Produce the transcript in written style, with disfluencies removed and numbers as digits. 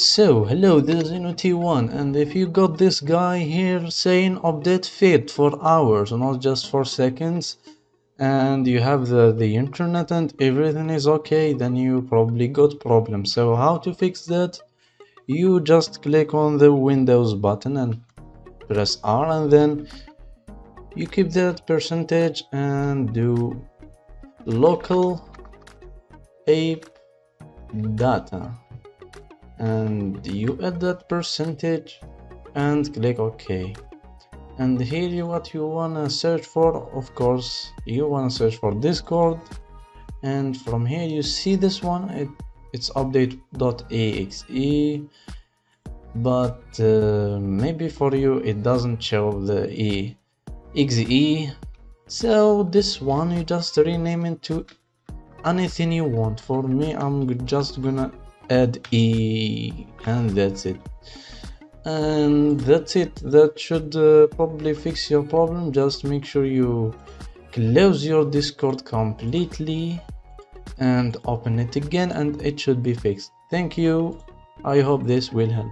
So, hello, this is InnoT1, and if you got this guy here saying update fit for hours, not just for seconds, and you have the internet and everything is okay, then you probably got problems. So, how to fix that? You just click on the Windows button and press R, and then you keep that percentage and do local app data, and you add that percentage and click OK. And here what you wanna search for, of course, you wanna search for Discord, and from here you see this one, it's update.exe, but maybe for you it doesn't show the exe. So this one you just rename it to anything you want. For me, I'm just gonna add e, and that's it. And that's it. That should probably fix your problem. Just make sure you close your Discord completely and open it again, and it should be fixed. Thank you. I hope this will help.